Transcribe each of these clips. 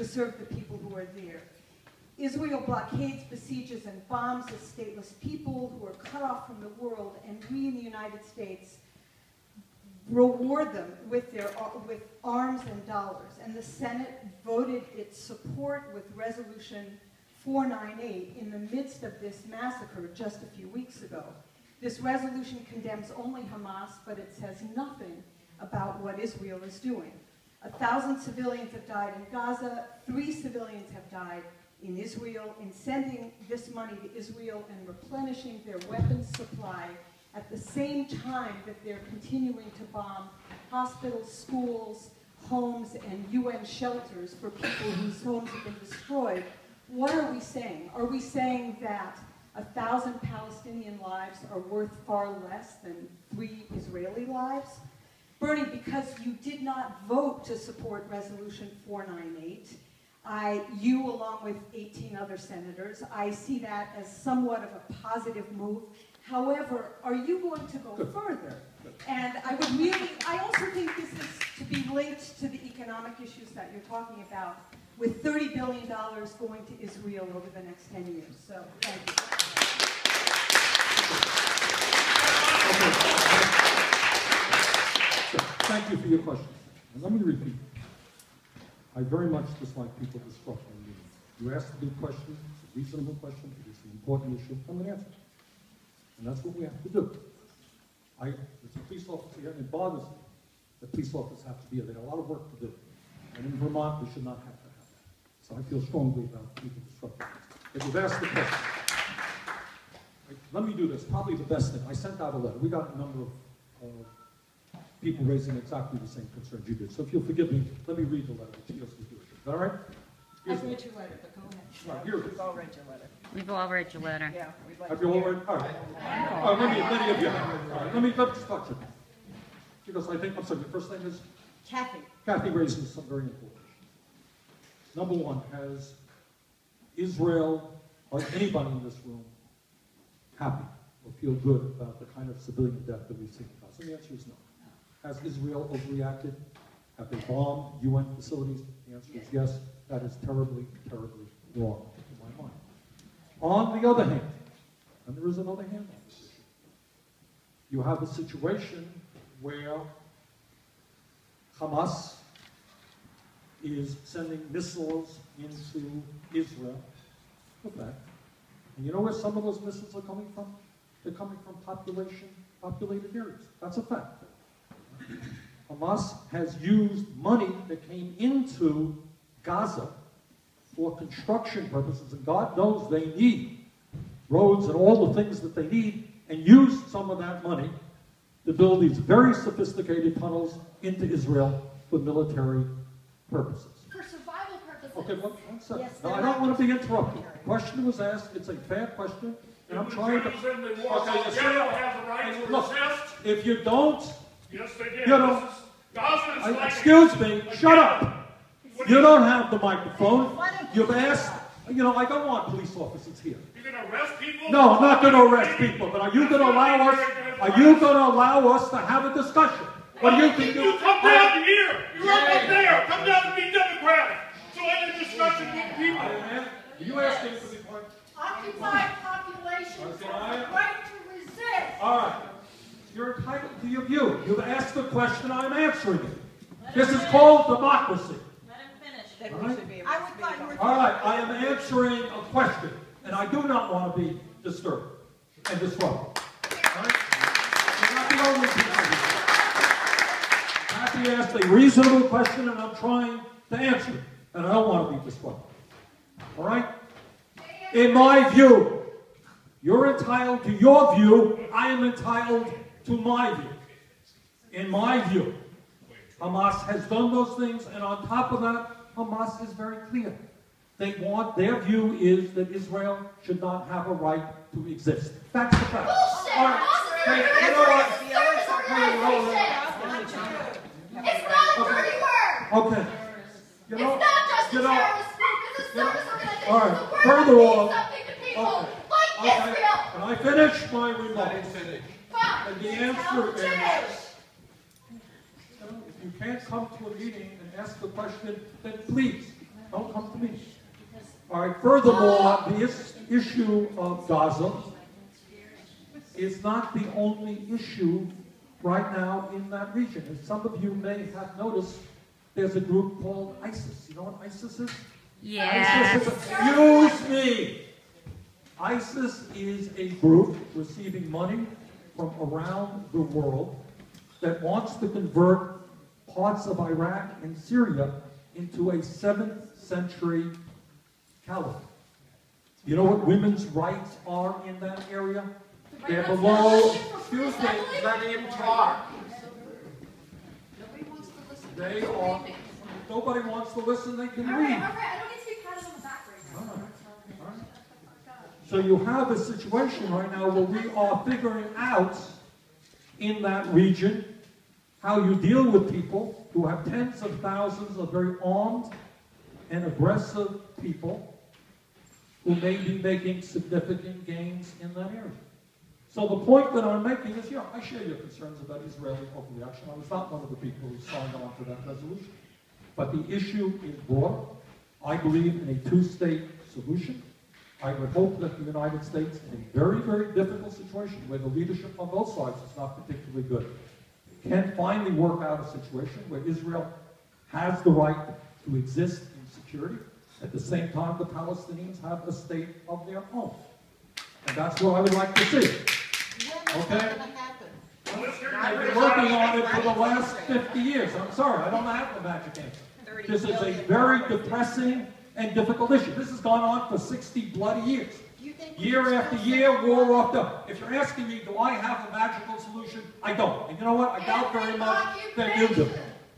to serve the people who are there. Israel blockades, besieges, and bombs a stateless people who are cut off from the world, and we in the United States reward them with arms and dollars. And the Senate voted its support with Resolution 498 in the midst of this massacre just a few weeks ago. This resolution condemns only Hamas, but it says nothing about what Israel is doing. 1,000 civilians have died in Gaza, 3 civilians have died in Israel. In sending this money to Israel and replenishing their weapons supply at the same time that they're continuing to bomb hospitals, schools, homes, and UN shelters for people whose homes have been destroyed, what are we saying? Are we saying that 1,000 Palestinian lives are worth far less than 3 Israeli lives? Bernie, because you did not vote to support Resolution 498, you, along with 18 other senators, I see that as somewhat of a positive move. However, are you going to go further? And I also think this is to be linked to the economic issues that you're talking about, with $30 billion going to Israel over the next 10 years. So, thank you. Thank you for your question. And let me repeat. I very much dislike people disrupting meetings. You asked a good question, it's a reasonable question, it is an important issue, I'm going to answer it. And that's what we have to do. As a police officer here, and it bothers me that police officers have to be here. They have a lot of work to do. And in Vermont, we should not have to have that. So I feel strongly about people disrupting. If you've asked the question, let me do this, probably the best thing. I sent out a letter. We got a number of people raising exactly the same concerns you did. So if you'll forgive me, let me read the letter which deals with your issue. Is that all right? I've read your letter, but go ahead. Right, here it is. We've all read your letter. We've all read your letter. Yeah, we'd like Have you all read? All right. All right, let me give you. All right, let me just touch it. Because I think, I'm sorry, your first name is? Kathy. Kathy raises some very important issues. Number one, has Israel or anybody in this room happy or feel good about the kind of civilian death that we've seen in Gaza? The answer is no. Has Israel overreacted? Have they bombed UN facilities? The answer is yes. That is terribly, terribly wrong in my mind. On the other hand, and there is another hand on this issue, you have a situation where Hamas is sending missiles into Israel. Okay. And you know where some of those missiles are coming from? They're coming from populated areas. That's a fact. Hamas has used money that came into Gaza for construction purposes, and God knows they need roads and all the things that they need, and used some of that money to build these very sophisticated tunnels into Israel for military purposes. For survival purposes. Okay, one second. Yes, now, I don't want to be interrupted. The question was asked. It's a fair question, and I'm trying to... Okay, you have the right to resist. If you don't... Yes, they did. You know, Gaza is like excuse me, shut up. You don't have the microphone. You've asked, you know, I don't want police officers here. You're going to arrest people? No, I'm not going to arrest people, but are you going to allow us, to have a discussion? What do you think? You come down here. You're up there. Come down and be democratic. So any discussion with people. Are you asking for the point? Occupied populations have the right to resist. All right. You're entitled to your view. You've asked the question, I'm answering it. This is called democracy. Let him finish. Then All we right? should be able to speak. All right, I am answering a question, and I do not want to be disturbed and disrupted. All right? You're not the only people here. Kathy asked a reasonable question, and I'm trying to answer it, and I don't want to be disrupted. All right? In my view, you're entitled to your view. I am entitled to my view. In my view, Hamas has done those things, and on top of that, Hamas is very clear. Their view is that Israel should not have a right to exist. That's the fact. Bullshit! All right. You know what? It's not a dirty word! Okay. You know, It's not just a you know, terrorist group, it's a service organization. all right. It's a word Furthermore, that means something to people okay. like Israel. Can I finish my remarks? Fuck, And the tell answer the is, truth. if you can't come to a meeting and ask the question, then please Don't come to me. All right, furthermore, the issue of Gaza is not the only issue right now in that region. As some of you may have noticed, there's a group called ISIS. You know what ISIS is? Yes. Excuse me. ISIS is a group receiving money from around the world that wants to convert parts of Iraq and Syria into a 7th century caliphate. You know what women's rights are in that area? They're below, excuse me, let him talk. They are, if nobody wants to listen, they can read. I don't get to be patted on the back right now. All right. So you have a situation right now where we are figuring out in that region how you deal with people who have tens of thousands of very armed and aggressive people who may be making significant gains in that area. So the point that I'm making is, yeah, I share your concerns about Israeli overreaction. I was not one of the people who signed on to that resolution. But the issue is broad. I believe in a two-state solution. I would hope that the United States, in a very, very difficult situation where the leadership on both sides is not particularly good, can finally work out a situation where Israel has the right to exist in security. At the same time, the Palestinians have a state of their own. And that's what I would like to see. Okay? I've been working on it for the last 50 years. I'm sorry, I don't have the magic answer. This is a very depressing and difficult issue. This has gone on for 60 bloody years. Year after year, war after. If you're asking me, do I have a magical solution? I don't. And you know what? I doubt very much that you do.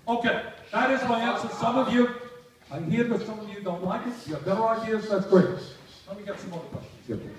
Okay, that is my answer. Some of you, I hear that some of you don't like it. You have better ideas. That's great. Let me get some other questions here, please.